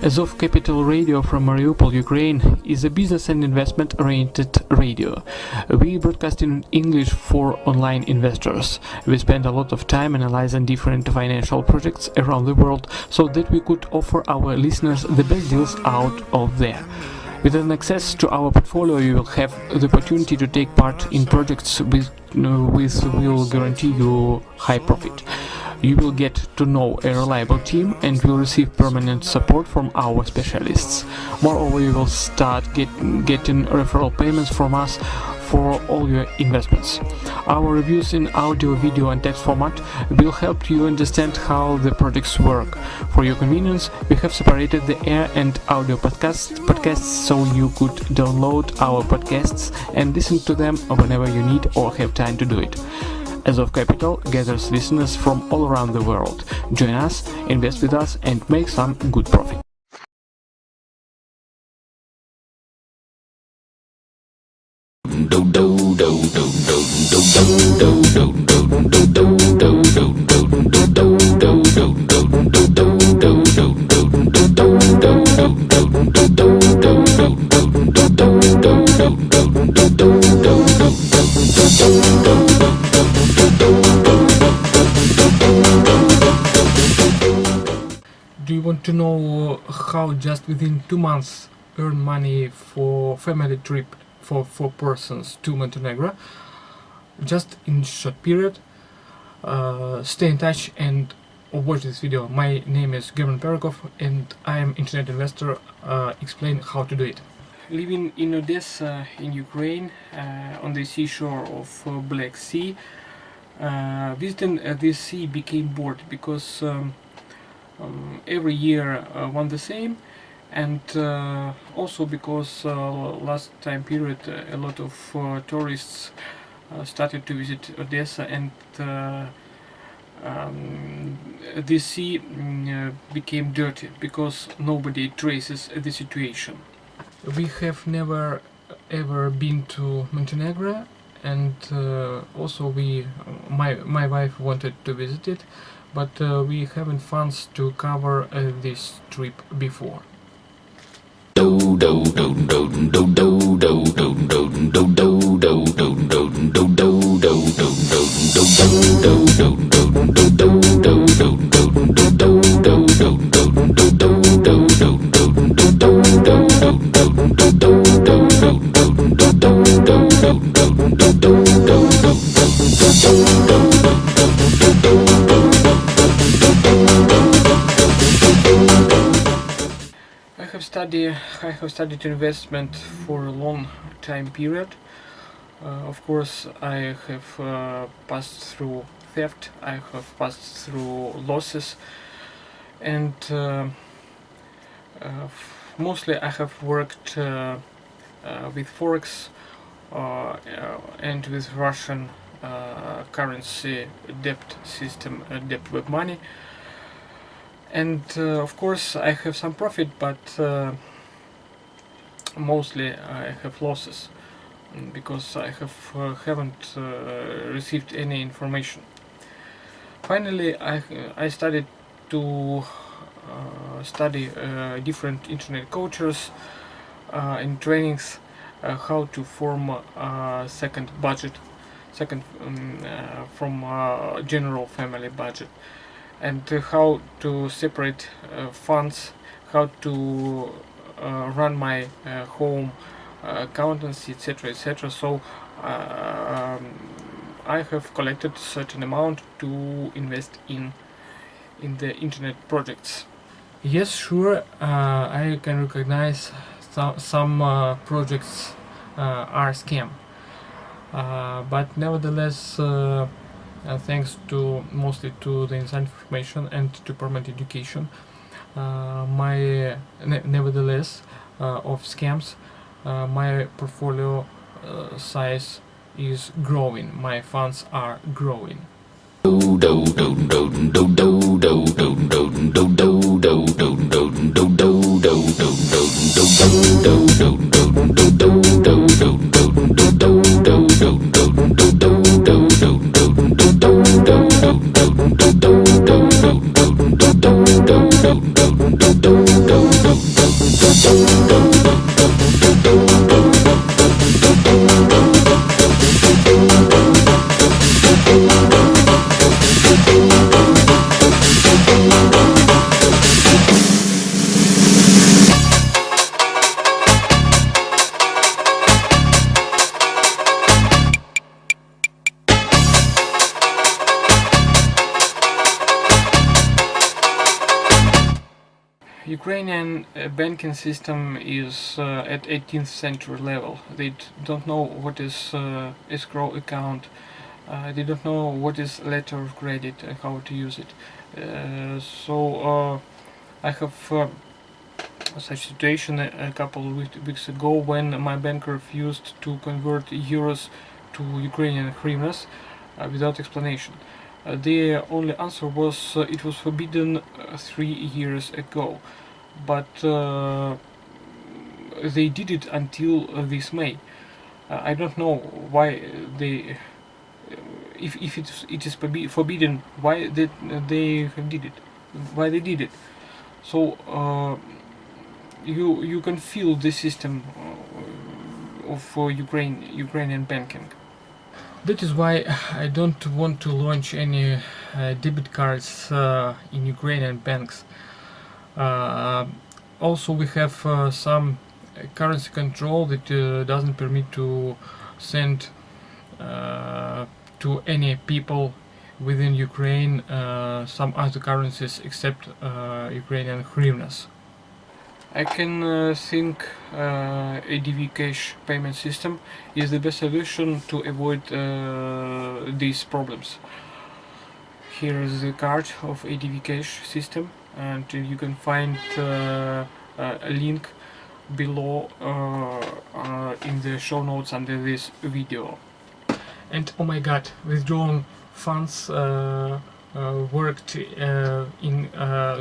Azov Capital Radio from Mariupol, Ukraine is a business and investment-oriented radio. We broadcast in English for online investors. We spend a lot of time analyzing different financial projects around the world so that we could offer our listeners the best deals out of there. With an access to our portfolio, you will have the opportunity to take part in projects with will guarantee you high profit. You will get to know a reliable team and will receive permanent support from our specialists. Moreover, you will start getting referral payments from us for all your investments. Our reviews in audio, video and text format will help you understand how the projects work. For your convenience, we have separated the air and audio podcasts so you could download our podcasts and listen to them whenever you need or have time to do it. Azov Capital gathers listeners from all around the world. Join us, invest with us and make some good profit. Do you want to know how just within 2 months earn money for family trip for 4 persons to Montenegro? Just in short period. Stay in touch and watch this video. My name is German Perikov and I am internet investor. Explain how to do it. Living in Odessa in Ukraine on the seashore of Black Sea, visiting this sea became bored because every year one the same, and also because last time period a lot of tourists started to visit Odessa, and this sea became dirty because nobody traces the situation. We have never ever been to Montenegro, and also my wife wanted to visit it, but we haven't funds to cover this trip before. I have studied investment for a long time period. Of course, I have passed through theft, I have passed through losses, and mostly I have worked with Forex and with Russian currency debt system, debt web money. And of course I have some profit, but mostly I have losses because I haven't received any information. Finally, I started to study different internet coaches and trainings, how to form a second budget, from general family budget, and how to separate funds, how to run my home accountancy, etc., etc. So I have collected certain amount to invest in the internet projects. Yes, sure, I can recognize some projects are scam, but nevertheless, thanks to mostly to the inside information and to permanent education, nevertheless of scams, my portfolio size is growing, my funds are growing. do Ukrainian banking system is at 18th century level. They don't know what is escrow account. They don't know what is letter of credit and how to use it. So I have such situation a couple of weeks ago when my bank refused to convert euros to Ukrainian hryvnias without explanation. The only answer was it was forbidden 3 years ago, but they did it until this May. I don't know why they, if it is forbidden, why they did it, why they did it. So you can feel the system of Ukrainian banking. That is why I don't want to launch any debit cards in Ukrainian banks. Also, we have some currency control that doesn't permit to send to any people within Ukraine some other currencies except Ukrainian hryvnias. I can think ADV cash payment system is the best solution to avoid these problems. Here is the card of ADV cash system, and you can find a link below in the show notes under this video. And oh my god, withdrawn funds worked in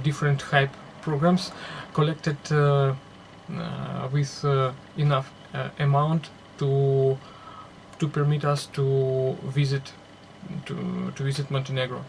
different hype programs, collected with enough amount to permit us to visit Montenegro.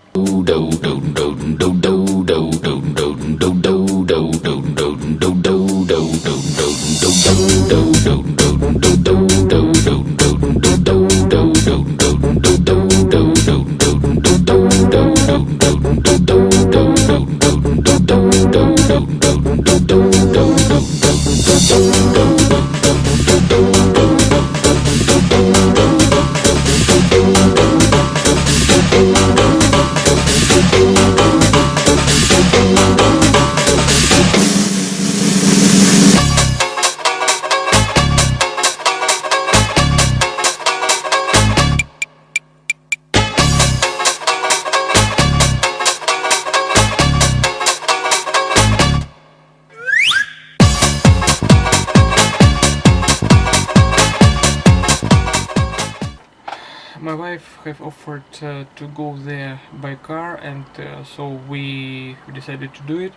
My wife have offered to go there by car, and so we decided to do it.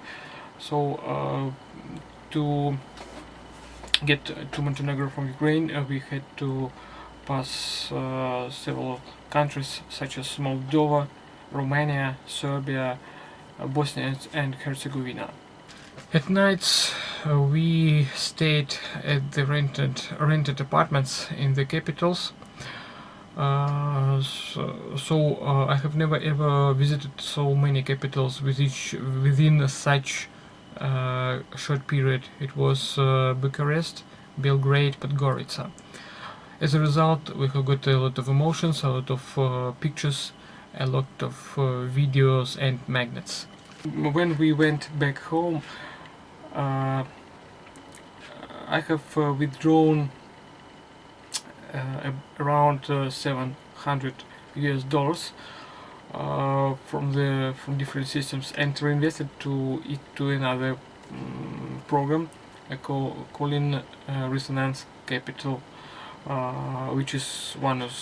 So to get to Montenegro from Ukraine, we had to pass several countries such as Moldova, Romania, Serbia, Bosnia and Herzegovina. At nights we stayed at the rented apartments in the capitals. So I have never ever visited so many capitals within such short period. It was Bucharest, Belgrade, Podgorica. As a result, we have got a lot of emotions, a lot of pictures, a lot of videos and magnets. When we went back home, I have withdrawn around $700 from different systems and reinvested to another program I calling Resonance Capital, which is one of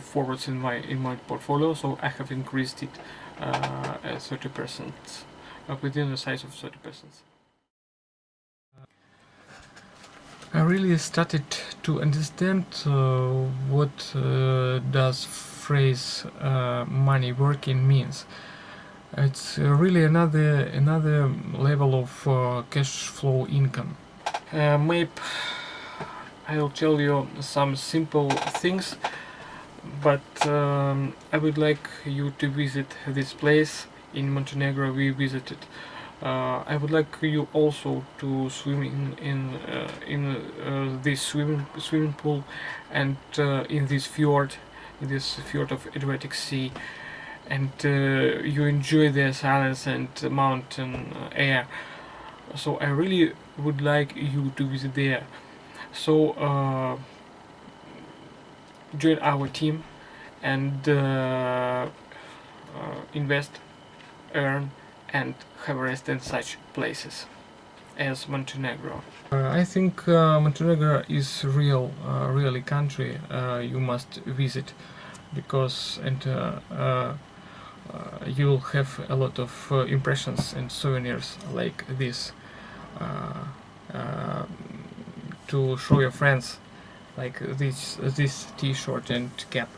forwards in my portfolio. So I have increased it at 30%, within the size of 30%. I really started to understand what does phrase money working means. It's really another level of cash flow income. Maybe I'll tell you some simple things, but I would like you to visit this place in Montenegro we visited. I would like you also to swim in this swimming pool and in this fjord of Adriatic Sea, and you enjoy the silence and mountain air. So I really would like you to visit there. So join our team and invest, earn, and have rest in such places as Montenegro. I think Montenegro is really country you must visit, because you'll have a lot of impressions and souvenirs like this to show your friends, like this T-shirt and cap.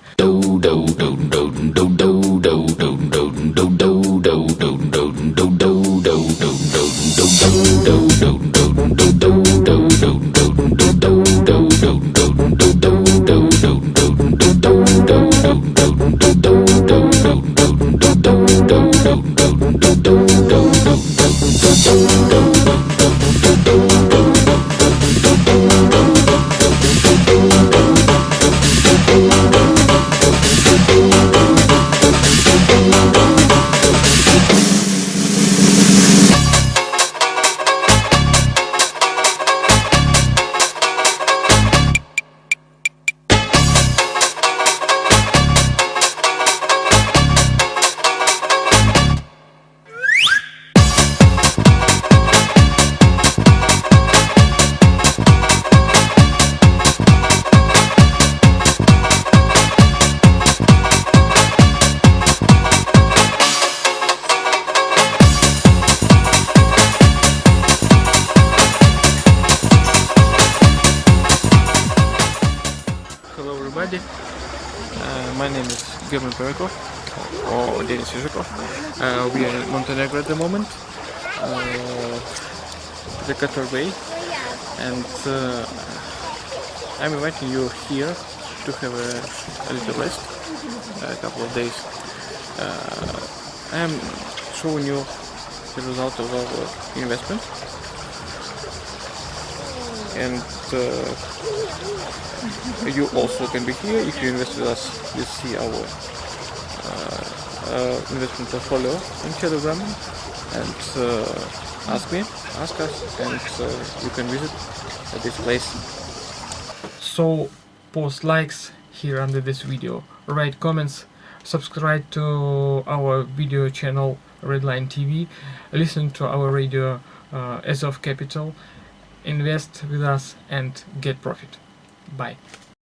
Hello everybody, my name is German Perikov, or Denis Yuzhikov. We are in Montenegro at the moment, the Qatar Bay, and I'm inviting you here to have a little rest, a couple of days. I am showing you the result of our investment, and you also can be here if you invest with us. You see our investment portfolio on Telegram, and ask us, and you can visit this place. So post likes here under this video, write comments, subscribe to our video channel Redline TV, listen to our radio Azov Capital, invest with us and get profit. Bye.